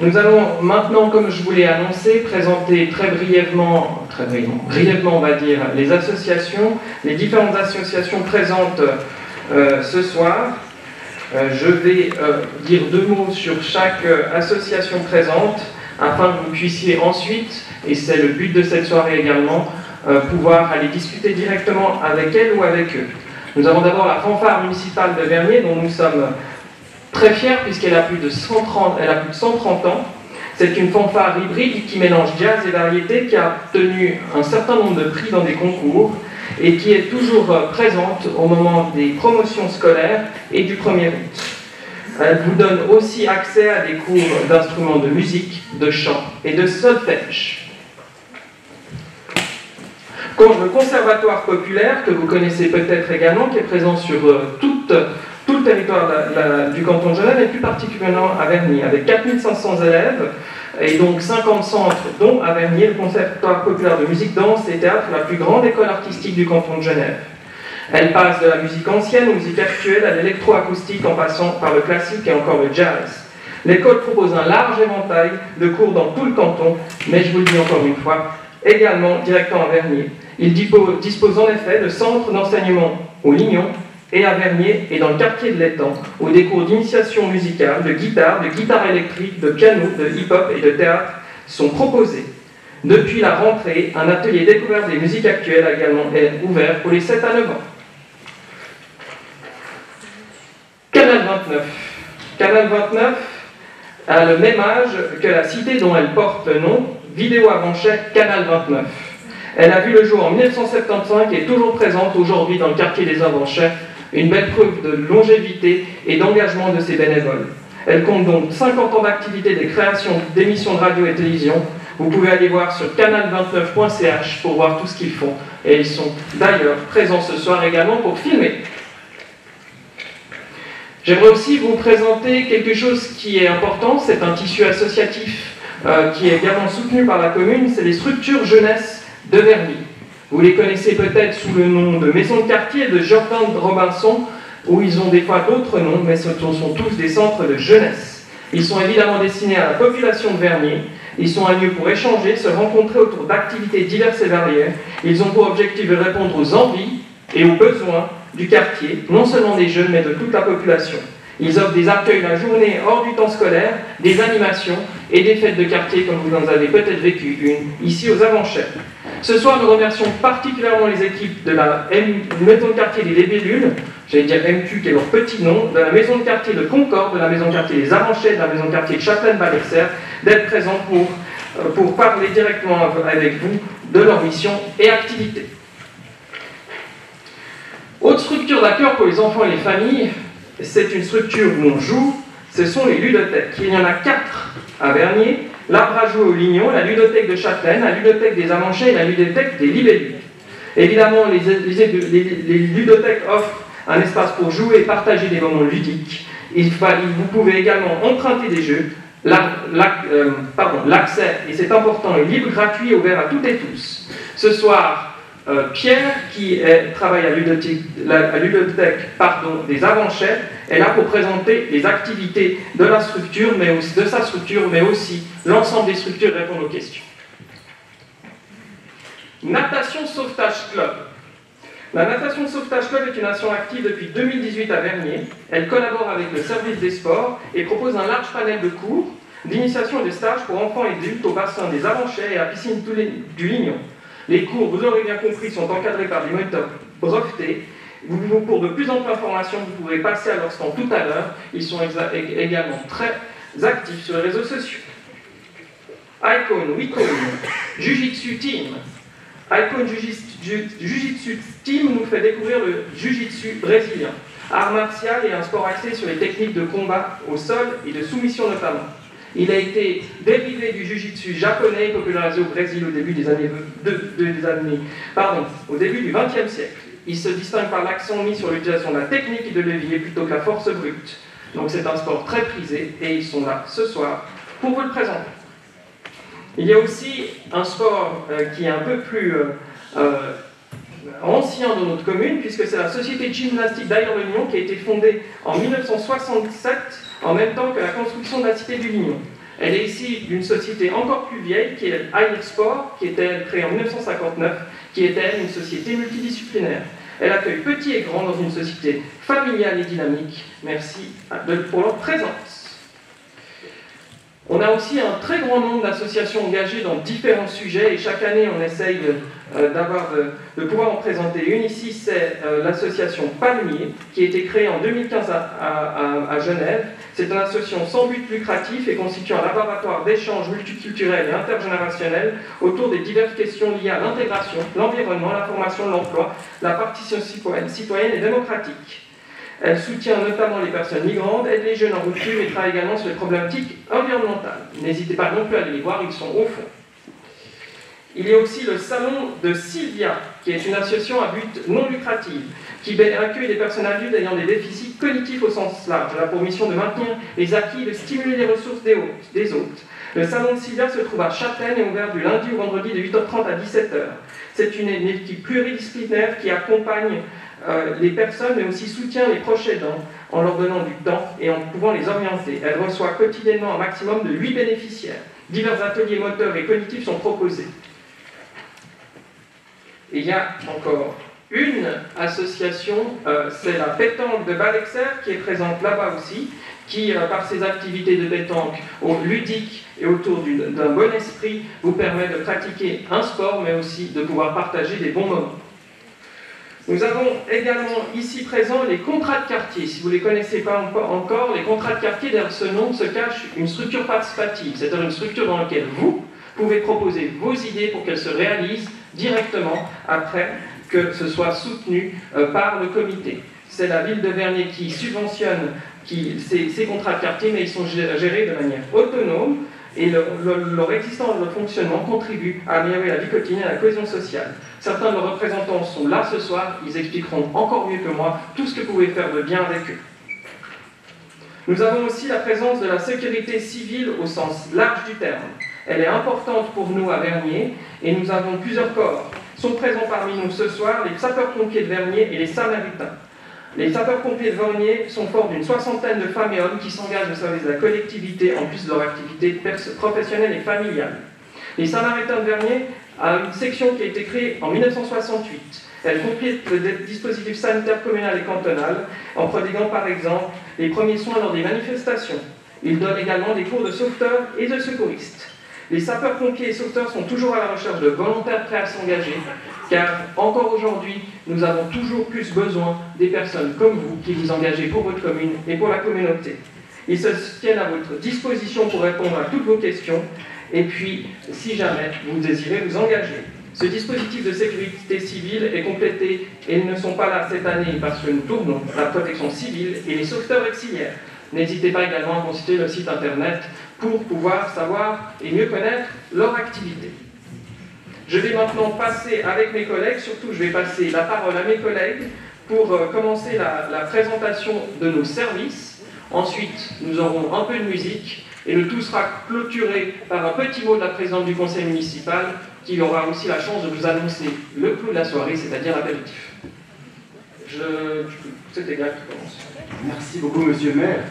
Nous allons maintenant, comme je vous l'ai annoncé, présenter brièvement on va dire, les associations, les différentes associations présentes ce soir. Je vais dire 2 mots sur chaque association présente, afin que vous puissiez ensuite, et c'est le but de cette soirée également, pouvoir aller discuter directement avec elles ou avec eux. Nous avons d'abord la fanfare municipale de Vernier, dont nous sommes très fiers puisqu'elle a plus de 130 ans. C'est une fanfare hybride qui mélange jazz et variété, qui a obtenu un certain nombre de prix dans des concours et qui est toujours présente au moment des promotions scolaires et du 1er août. Elle vous donne aussi accès à des cours d'instruments de musique, de chant et de solfège. Le Conservatoire populaire, que vous connaissez peut-être également, qui est présent sur tout le territoire du canton de Genève, et plus particulièrement à Vernier, avec 4500 élèves, et donc 50 centres, dont à Vernier, le Conservatoire populaire de musique, danse et théâtre, la plus grande école artistique du canton de Genève. Elle passe de la musique ancienne aux musiques actuelles, à l'électroacoustique, en passant par le classique et encore le jazz. L'école propose un large éventail de cours dans tout le canton, mais je vous le dis encore une fois, également directement à Vernier. Il dispose en effet de centres d'enseignement au Lignon et à Vernier et dans le quartier de l'Étang, où des cours d'initiation musicale, de guitare électrique, de piano, de hip-hop et de théâtre sont proposés. Depuis la rentrée, un atelier découverte des musiques actuelles a également été ouvert pour les 7 à 9 ans. Canal 29. Canal 29 a le même âge que la cité dont elle porte le nom, Vidéo Avanchet, Canal 29. Elle a vu le jour en 1975 et est toujours présente aujourd'hui dans le quartier des Avanchets, une belle preuve de longévité et d'engagement de ses bénévoles. Elle compte donc 50 ans d'activité des créations d'émissions de radio et télévision. Vous pouvez aller voir sur canal29.ch pour voir tout ce qu'ils font. Et ils sont d'ailleurs présents ce soir également pour filmer. J'aimerais aussi vous présenter quelque chose qui est important, c'est un tissu associatif qui est également soutenu par la commune, c'est les structures jeunesse de Vernier. Vous les connaissez peut-être sous le nom de Maison de quartier de Jordan Robinson, où ils ont des fois d'autres noms, mais ce sont tous des centres de jeunesse. Ils sont évidemment destinés à la population de Vernier. Ils sont un lieu pour échanger, se rencontrer autour d'activités diverses et variées. Ils ont pour objectif de répondre aux envies et aux besoins du quartier, non seulement des jeunes, mais de toute la population. Ils offrent des accueils la journée hors du temps scolaire, des animations et des fêtes de quartier, comme vous en avez peut-être vécu une ici aux Avanchets. Ce soir, nous remercions particulièrement les équipes de la Maison de quartier des Libellules, j'allais dire MQ qui est leur petit nom, de la Maison de quartier de Concorde, de la Maison de quartier des Avanchets, de la Maison de quartier de Châtelaine-Valexer, d'être présents pour parler directement avec vous de leur mission et activités. Autre structure d'accueil pour les enfants et les familles, c'est une structure où on joue, ce sont les ludothèques. Il y en a 4 à Vernier, l'Arbre à jouer au Lignon, la ludothèque de Châtelaine, la ludothèque des Avanchets et la ludothèque des Libellules. Évidemment, les ludothèques offrent un espace pour jouer et partager des moments ludiques. Vous pouvez également emprunter des jeux. L'accès, et c'est important, est libre, gratuit, ouvert à toutes et tous. Ce soir, Pierre, qui travaille à la ludothèque des Avanchets, est là pour présenter les activités de la structure, mais aussi l'ensemble des structures répondent aux questions. Natation Sauvetage Club. La Natation Sauvetage Club est une action active depuis 2018 à Vernier. Elle collabore avec le service des sports et propose un large panel de cours, d'initiation et de stages pour enfants et adultes au bassin des Avanchets et à la piscine du Lignon. Les cours, vous l'aurez bien compris, sont encadrés par des moniteurs brevetés. Pour de plus amples informations, vous pourrez passer à leur stand tout à l'heure. Ils sont également très actifs sur les réseaux sociaux. Icon, Wicon, Jiu-Jitsu Team. Icon Jiu-Jitsu Team nous fait découvrir le Jiu-Jitsu brésilien. Art martial et un sport axé sur les techniques de combat au sol et de soumission notamment. Il a été dérivé du jiu-jitsu japonais popularisé au Brésil au début du XXe siècle. Il se distingue par l'accent mis sur l'utilisation de la technique et de levier plutôt que la force brute. Donc c'est un sport très prisé et ils sont là ce soir pour vous le présenter. Il y a aussi un sport qui est un peu plus ancien dans notre commune, puisque c'est la Société de gymnastique d'Ailleurs-le-Lignon qui a été fondée en 1967, en même temps que la construction de la cité du Lignon. Elle est issue d'une société encore plus vieille, qui est Air Sport, qui était créée en 1959, qui était une société multidisciplinaire. Elle accueille petits et grands dans une société familiale et dynamique. Merci pour leur présence. On a aussi un très grand nombre d'associations engagées dans différents sujets et chaque année on essaye de pouvoir en présenter une. Ici c'est l'association Palmier qui a été créée en 2015 à Genève. C'est une association sans but lucratif et constitue un laboratoire d'échange multiculturel et intergénérationnel autour des diverses questions liées à l'intégration, l'environnement, la formation, l'emploi, la participation citoyenne et démocratique. Elle soutient notamment les personnes migrantes, aide les jeunes en rupture et travaille également sur les problématiques environnementales. N'hésitez pas non plus à aller les voir, ils sont au fond. Il y a aussi le Salon de Sylvia, qui est une association à but non lucratif, qui accueille des personnes adultes ayant des déficits cognitifs au sens large. Elle a pour mission de maintenir les acquis et de stimuler les ressources des autres. Le Salon de Sylvia se trouve à Châtaigne et est ouvert du lundi au vendredi de 8h30 à 17h. C'est une équipe pluridisciplinaire qui accompagne les personnes, mais aussi soutient les proches aidants en leur donnant du temps et en pouvant les orienter. Elle reçoit quotidiennement un maximum de 8 bénéficiaires. Divers ateliers moteurs et cognitifs sont proposés. Et il y a encore une association, c'est la pétanque de Balexer, qui est présente là-bas aussi, qui, par ses activités de pétanque ludiques et autour d'un bon esprit, vous permet de pratiquer un sport, mais aussi de pouvoir partager des bons moments. Nous avons également ici présents les contrats de quartier. Si vous ne les connaissez pas encore, les contrats de quartier, derrière ce nom se cache une structure participative, c'est-à-dire une structure dans laquelle vous pouvez proposer vos idées pour qu'elles se réalisent directement après que ce soit soutenu par le comité. C'est la ville de Vernier qui subventionne ces contrats de quartier, mais ils sont gérés de manière autonome et leur existence, leur fonctionnement contribue à améliorer la vie quotidienne et la cohésion sociale. Certains de nos représentants sont là ce soir, ils expliqueront encore mieux que moi tout ce que vous pouvez faire de bien avec eux. Nous avons aussi la présence de la sécurité civile au sens large du terme. Elle est importante pour nous à Vernier et nous avons plusieurs corps. Sont présents parmi nous ce soir les sapeurs-pompiers de Vernier et les Samaritains. Les sapeurs-pompiers de Vernier sont forts d'une 60aine de femmes et hommes qui s'engagent au service de la collectivité en plus de leur activité professionnelle et familiale. Les Samaritains de Vernier a une section qui a été créée en 1968. Elle complète le dispositif sanitaire communal et cantonal en prodiguant par exemple les premiers soins lors des manifestations. Ils donnent également des cours de sauveteurs et de secouristes. Les sapeurs-pompiers et sauveteurs sont toujours à la recherche de volontaires prêts à s'engager, car encore aujourd'hui, nous avons toujours plus besoin des personnes comme vous qui vous engagez pour votre commune et pour la communauté. Ils se tiennent à votre disposition pour répondre à toutes vos questions, et puis, si jamais vous désirez vous engager. Ce dispositif de sécurité civile est complété, et ils ne sont pas là cette année parce que nous tournons la protection civile et les sauveteurs auxiliaires. N'hésitez pas également à consulter le site internet pour pouvoir savoir et mieux connaître leur activité. Je vais maintenant passer avec mes collègues, surtout je vais passer la parole à mes collègues pour commencer la présentation de nos services. Ensuite, nous aurons un peu de musique et le tout sera clôturé par un petit mot de la présidente du conseil municipal qui aura aussi la chance de vous annoncer le clou de la soirée, c'est-à-dire l'apéritif. C'est égal qui commence. Merci beaucoup, monsieur le maire.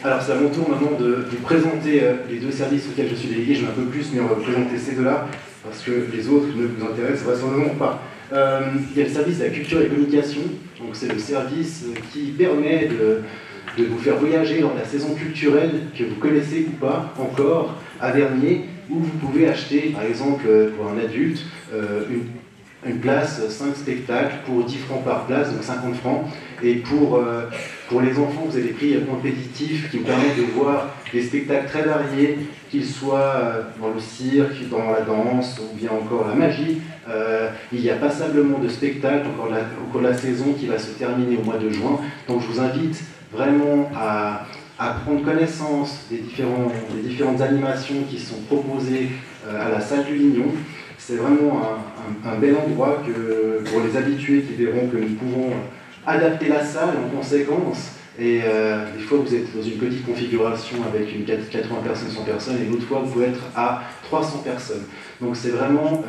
Alors, c'est à mon tour maintenant de vous présenter les deux services auxquels je suis délégué. Je vais un peu plus, mais on va vous présenter ces deux-là, parce que les autres ne vous intéressent vraisemblablement pas. Il y a le service de la culture et de la communication. Donc, c'est le service qui permet de vous faire voyager dans la saison culturelle que vous connaissez ou pas encore à Vernier, où vous pouvez acheter, par exemple, pour un adulte, une place, 5 spectacles pour 10 francs par place, donc 50 francs. Et pour les enfants, vous avez des prix compétitifs qui vous permettent de voir des spectacles très variés, qu'ils soient dans le cirque, dans la danse ou bien encore la magie. Il y a passablement de spectacles au cours de la saison qui va se terminer au mois de juin. Donc je vous invite vraiment à prendre connaissance des différentes animations qui sont proposées à la salle du Lignon. C'est vraiment un bel endroit pour les habitués qui verront que nous pouvons adapter la salle en conséquence. Et des fois, vous êtes dans une petite configuration avec une 80 personnes, 100 personnes, et l'autre fois, vous pouvez être à 300 personnes. Donc c'est vraiment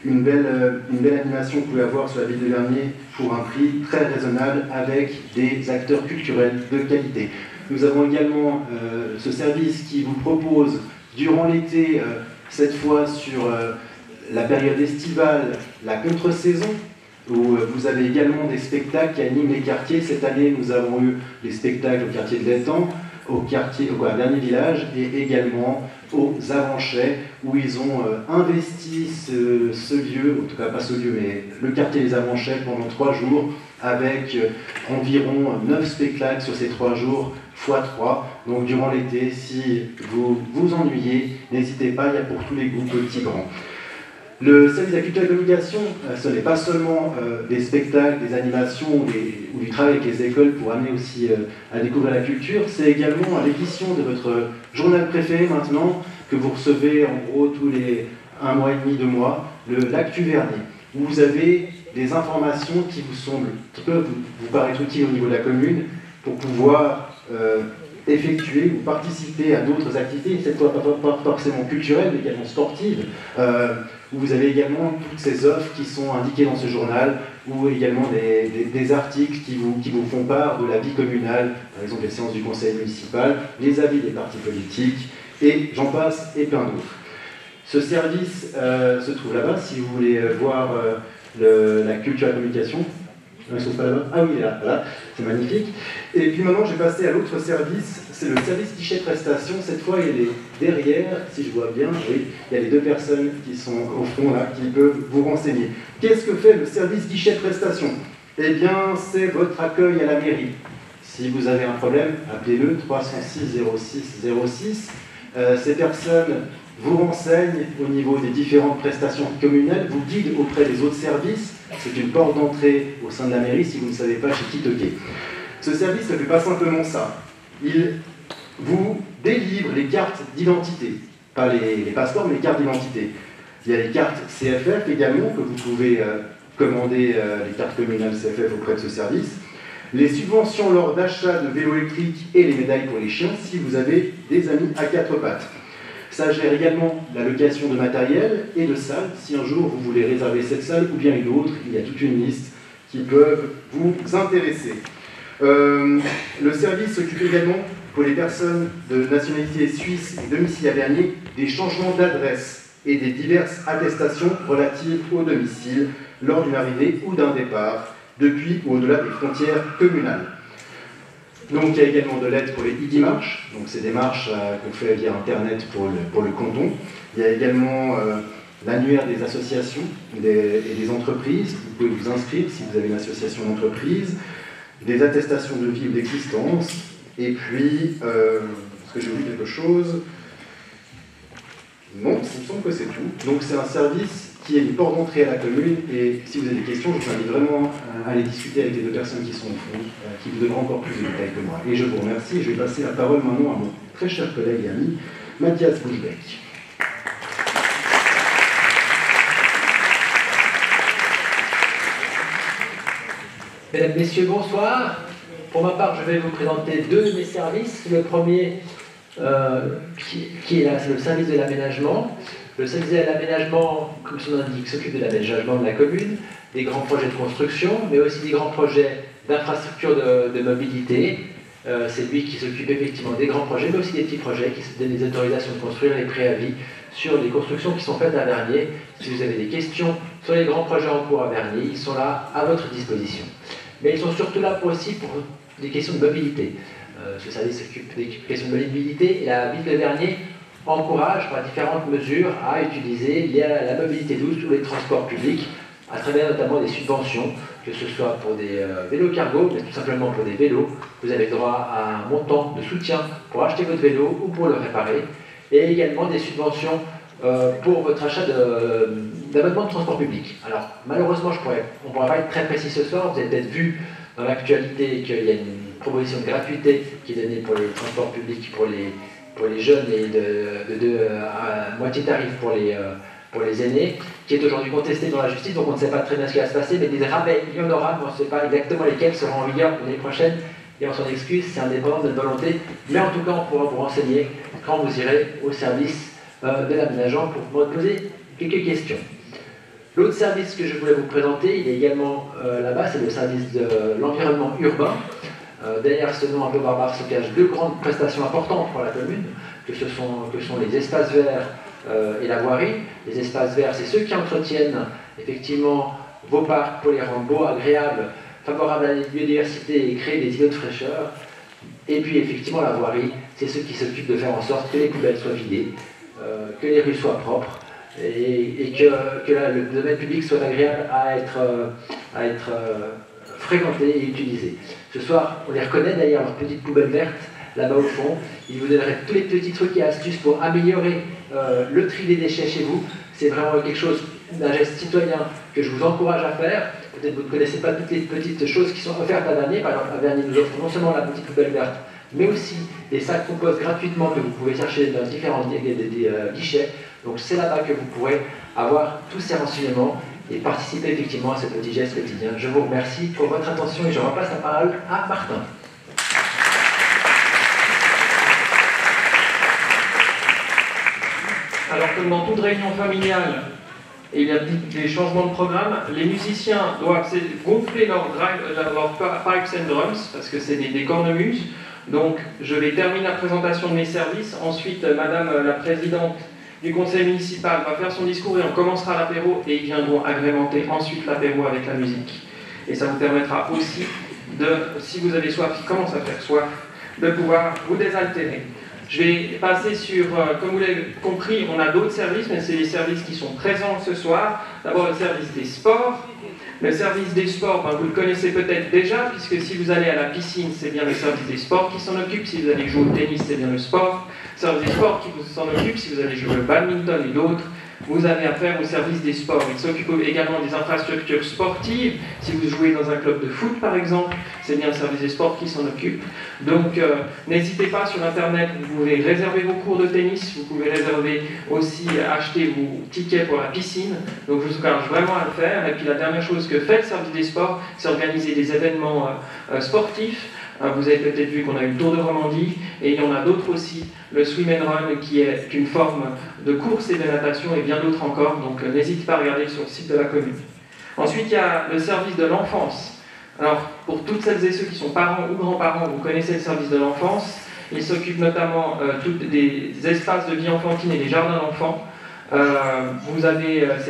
une belle animation que vous pouvez avoir sur la ville de Vernier pour un prix très raisonnable avec des acteurs culturels de qualité. Nous avons également ce service qui vous propose, durant l'été, cette fois sur la période estivale, la contre-saison, où vous avez également des spectacles qui animent les quartiers. Cette année, nous avons eu les spectacles au quartier de l'Étang, au dernier village, et également aux Avanchais, où ils ont investi ce lieu, en tout cas pas ce lieu, mais le quartier des Avanchais pendant 3 jours, avec environ 9 spectacles sur ces 3 jours, x3. Donc durant l'été, si vous vous ennuyez, n'hésitez pas, il y a pour tous les goûts, petits, grands. Le service de la culture et de la communication, ce n'est pas seulement des spectacles, des animations ou du travail avec les écoles pour amener aussi à découvrir la culture, c'est également l'édition de votre journal préféré maintenant, que vous recevez en gros tous les 1 mois et demi, 2 mois, l'Actu Vernier, où vous avez des informations qui peuvent vous paraître utiles au niveau de la commune pour pouvoir effectuer ou participer à d'autres activités, cette fois pas forcément culturelles, mais également sportives, où vous avez également toutes ces offres qui sont indiquées dans ce journal, ou également des articles qui vous font part de la vie communale, par exemple les séances du conseil municipal, les avis des partis politiques, et j'en passe, et plein d'autres. Ce service se trouve là-bas, si vous voulez voir la culture et la communication. Non, ils ne sont pas là-bas. Ah oui, il est là, voilà, c'est magnifique. Et puis maintenant, j'ai passé à l'autre service, c'est le service guichet prestation. Cette fois, il est derrière, si je vois bien, oui, il y a les 2 personnes qui sont au fond là, qui peuvent vous renseigner. Qu'est-ce que fait le service guichet prestation? Eh bien, c'est votre accueil à la mairie. Si vous avez un problème, appelez-le 306 06 06. Ces personnes vous renseignent au niveau des différentes prestations communales, vous guident auprès des autres services. C'est une porte d'entrée au sein de la mairie si vous ne savez pas chez qui toquer. Ce service ne fait pas simplement ça. Il vous délivre les cartes d'identité. Pas les passeports, mais les cartes d'identité. Il y a les cartes CFF également, que vous pouvez commander les cartes communales CFF auprès de ce service. Les subventions lors d'achat de vélos électriques et les médailles pour les chiens si vous avez des amis à 4 pattes. Ça gère également la location de matériel et de salles, si un jour vous voulez réserver cette salle ou bien une autre, il y a toute une liste qui peuvent vous intéresser. Le service s'occupe également, pour les personnes de nationalité suisse et domicile à Vernier, des changements d'adresse et des diverses attestations relatives au domicile lors d'une arrivée ou d'un départ, depuis ou au-delà des frontières communales. Donc il y a également de l'aide pour les e-démarches, donc c'est des marches qu'on fait via Internet pour le canton. Il y a également l'annuaire des associations et des entreprises. Vous pouvez vous inscrire si vous avez une association d'entreprise, des attestations de vie ou d'existence, et puis, est-ce que j'ai oublié quelque chose? Non, il me semble que c'est tout. Donc c'est un service qui est une porte d'entrée à la commune, et si vous avez des questions, je vous invite vraiment à aller discuter avec les 2 personnes qui sont au fond, qui vous donneront encore plus de détails que moi. Et je vous remercie, et je vais passer la parole maintenant à mon très cher collègue et ami, Mathias Bouchbeck. Mesdames, Messieurs, bonsoir. Pour ma part, je vais vous présenter 2 de mes services. Le premier, qui est là, c'est le service de l'aménagement. Le service de l'aménagement, comme son nom l'indique, s'occupe de l'aménagement de la commune, des grands projets de construction, mais aussi des grands projets d'infrastructure de mobilité. C'est lui qui s'occupe effectivement des grands projets, mais aussi des petits projets qui se donnent les autorisations de construire, les préavis sur les constructions qui sont faites à Vernier. Si vous avez des questions sur les grands projets en cours à Vernier, ils sont là à votre disposition. Mais ils sont surtout là aussi pour des questions de mobilité. Ce service s'occupe des questions de mobilité et la ville de Vernier encourage par différentes mesures à utiliser la mobilité douce ou les transports publics à travers notamment des subventions, que ce soit pour des vélos cargo, mais tout simplement pour des vélos. Vous avez droit à un montant de soutien pour acheter votre vélo ou pour le réparer, et également des subventions pour votre achat d'abonnement de transport public. Alors malheureusement, on ne pourra pas être très précis ce soir. Vous avez peut-être vu dans l'actualité qu'il y a une proposition de gratuité qui est donnée pour les transports publics pour les jeunes et à moitié tarif pour les aînés, qui est aujourd'hui contestée dans la justice, donc on ne sait pas très bien ce qui va se passer, mais des rabais, il y en aura, mais on ne sait pas exactement lesquels seront en vigueur pour l'année prochaine, et on s'en excuse, c'est indépendant de notre volonté, mais en tout cas on pourra vous renseigner quand vous irez au service de l'aménagement pour me poser quelques questions. L'autre service que je voulais vous présenter, il est également là-bas, c'est le service de l'environnement urbain. Derrière ce nom un peu barbare se cachent deux grandes prestations importantes pour la commune, que sont les espaces verts et la voirie. Les espaces verts, c'est ceux qui entretiennent effectivement vos parcs pour les rendre beaux, agréables, favorables à la biodiversité et créer des îlots de fraîcheur. Et puis effectivement la voirie, c'est ceux qui s'occupent de faire en sorte que les poubelles soient vidées, que les rues soient propres et que le domaine public soit agréable à être fréquenté et utilisé. Ce soir, on les reconnaît d'ailleurs, leurs petites poubelles vertes, là-bas au fond. Ils vous donneraient tous les petits trucs et astuces pour améliorer le tri des déchets chez vous. C'est vraiment quelque chose d'un geste citoyen que je vous encourage à faire. Peut-être que vous ne connaissez pas toutes les petites choses qui sont offertes à Vernier. Par exemple, à Vernier nous offre non seulement la petite poubelle verte, mais aussi des sacs compost gratuitement que vous pouvez chercher dans différents guichets. Donc c'est là-bas que vous pourrez avoir tous ces renseignements et participer effectivement à ce petit geste quotidien. Je vous remercie pour votre attention et je repasse la parole à Martin. Alors, comme dans toute réunion familiale, et il y a des changements de programme, les musiciens doivent gonfler leurs pipes and drums, parce que c'est des cornemuses. Donc, je vais terminer la présentation de mes services. Ensuite, Madame la Présidente du Conseil municipal va faire son discours et on commencera l'apéro et ils viendront agrémenter ensuite l'apéro avec la musique. Et ça vous permettra aussi de, si vous avez soif, qui commence à faire soif, de pouvoir vous désaltérer. Je vais passer sur, comme vous l'avez compris, on a d'autres services, mais c'est les services qui sont présents ce soir. D'abord le service des sports. Le service des sports, ben, vous le connaissez peut-être déjà, puisque si vous allez à la piscine, c'est bien le service des sports qui s'en occupe. Si vous allez jouer au tennis, c'est bien le service des sports qui vous s'en occupe. Si vous allez jouer au badminton et d'autres, vous avez affaire au service des sports. Il s'occupe également des infrastructures sportives. Si vous jouez dans un club de foot, par exemple, c'est bien le service des sports qui s'en occupe. Donc, n'hésitez pas, sur Internet, vous pouvez réserver vos cours de tennis, vous pouvez réserver aussi, acheter vos tickets pour la piscine. Donc, je vous encourage vraiment à le faire. Et puis, la dernière chose que fait le service des sports, c'est organiser des événements sportifs. Vous avez peut-être vu qu'on a eu le Tour de Romandie, et il y en a d'autres aussi, le Swim and Run, qui est une forme de course et de natation, et bien d'autres encore, donc n'hésitez pas à regarder sur le site de la commune. Ensuite, il y a le service de l'enfance. Alors, pour toutes celles et ceux qui sont parents ou grands-parents, vous connaissez le service de l'enfance. Il s'occupe notamment des espaces de vie enfantine et des jardins d'enfants. C'est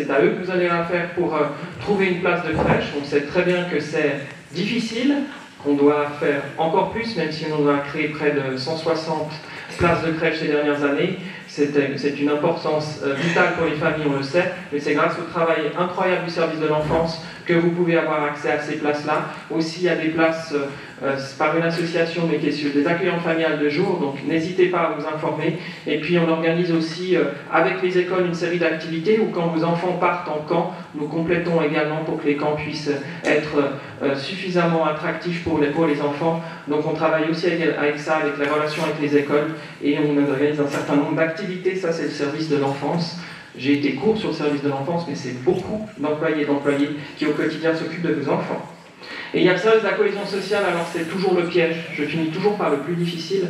à eux que vous allez affaire pour trouver une place de crèche, donc c'est très bien que c'est difficile. On doit faire encore plus, même si on a créé près de 160 places de crèche ces dernières années. C'est une importance vitale pour les familles, on le sait, mais c'est grâce au travail incroyable du service de l'enfance que vous pouvez avoir accès à ces places-là. Aussi, il y a des places par une association, mais qui est sur des accueillantes familiales de jour, donc n'hésitez pas à vous informer. Et puis, on organise aussi avec les écoles une série d'activités où, quand vos enfants partent en camp, nous complétons également pour que les camps puissent être suffisamment attractifs pour les enfants. Donc, on travaille aussi avec ça, avec les relations avec les écoles, et on organise un certain nombre d'activités. Ça, c'est le service de l'enfance. J'ai été court sur le service de l'enfance, mais c'est beaucoup d'employés et d'employés qui au quotidien s'occupent de vos enfants. Et il y a le service de la cohésion sociale, alors c'est toujours le piège, je finis toujours par le plus difficile,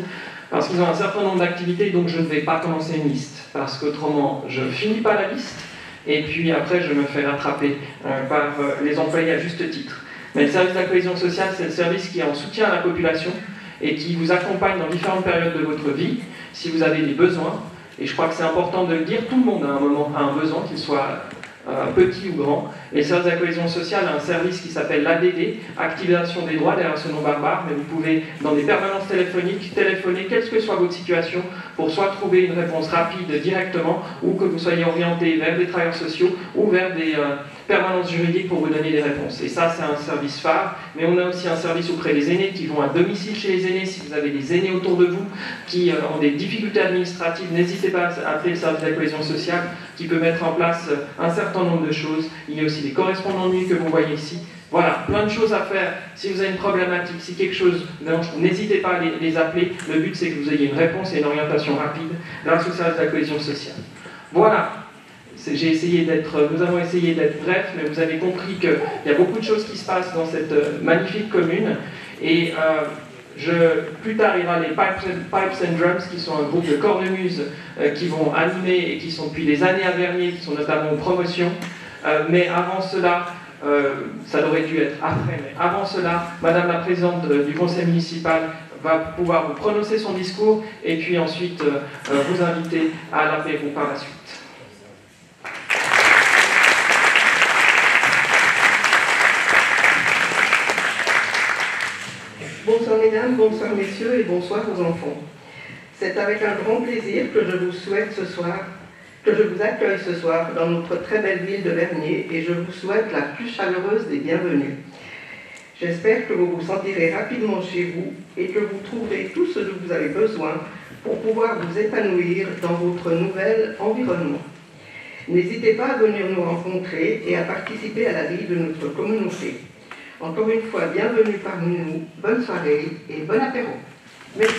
parce qu'ils ont un certain nombre d'activités, donc je ne vais pas commencer une liste, parce qu'autrement je ne finis pas la liste, et puis après je me fais rattraper par les employés à juste titre. Mais le service de la cohésion sociale, c'est le service qui est en soutien à la population, et qui vous accompagne dans différentes périodes de votre vie, si vous avez des besoins. Et je crois que c'est important de le dire, tout le monde à un moment a un besoin, qu'il soit petit ou grand. Et le service de la cohésion sociale a un service qui s'appelle l'ADD, Activation des droits, derrière ce nom barbare, mais vous pouvez, dans des permanences téléphoniques, téléphoner, quelle que soit votre situation, pour soit trouver une réponse rapide directement, ou que vous soyez orienté vers des travailleurs sociaux, ou vers des permanences juridiques pour vous donner des réponses. Et ça, c'est un service phare, mais on a aussi un service auprès des aînés qui vont à domicile chez les aînés. Si vous avez des aînés autour de vous qui ont des difficultés administratives, n'hésitez pas à appeler le service de la cohésion sociale qui peut mettre en place un certain nombre de choses. Il y a aussi des correspondants de nuit que vous voyez ici. Voilà, plein de choses à faire. Si vous avez une problématique, si quelque chose, n'hésitez pas à les appeler. Le but, c'est que vous ayez une réponse et une orientation rapide grâce au service de la cohésion sociale. Voilà. Nous avons essayé d'être brefs, mais vous avez compris qu'il y a beaucoup de choses qui se passent dans cette magnifique commune. Et plus tard, il y aura les Pipes and Drums, qui sont un groupe de cornemuses qui vont animer et qui sont depuis des années à Vernier, qui sont notamment en promotion. Mais avant cela, ça aurait dû être après, mais avant cela, Madame la Présidente du Conseil municipal va pouvoir vous prononcer son discours et puis ensuite vous inviter à l'apéro par la suite. Bonsoir mesdames, bonsoir messieurs et bonsoir aux enfants. C'est avec un grand plaisir que je vous accueille ce soir dans notre très belle ville de Vernier et je vous souhaite la plus chaleureuse des bienvenues. J'espère que vous vous sentirez rapidement chez vous et que vous trouverez tout ce dont vous avez besoin pour pouvoir vous épanouir dans votre nouvel environnement. N'hésitez pas à venir nous rencontrer et à participer à la vie de notre communauté. Encore une fois, bienvenue parmi nous, bonne soirée et bon apéro. Merci.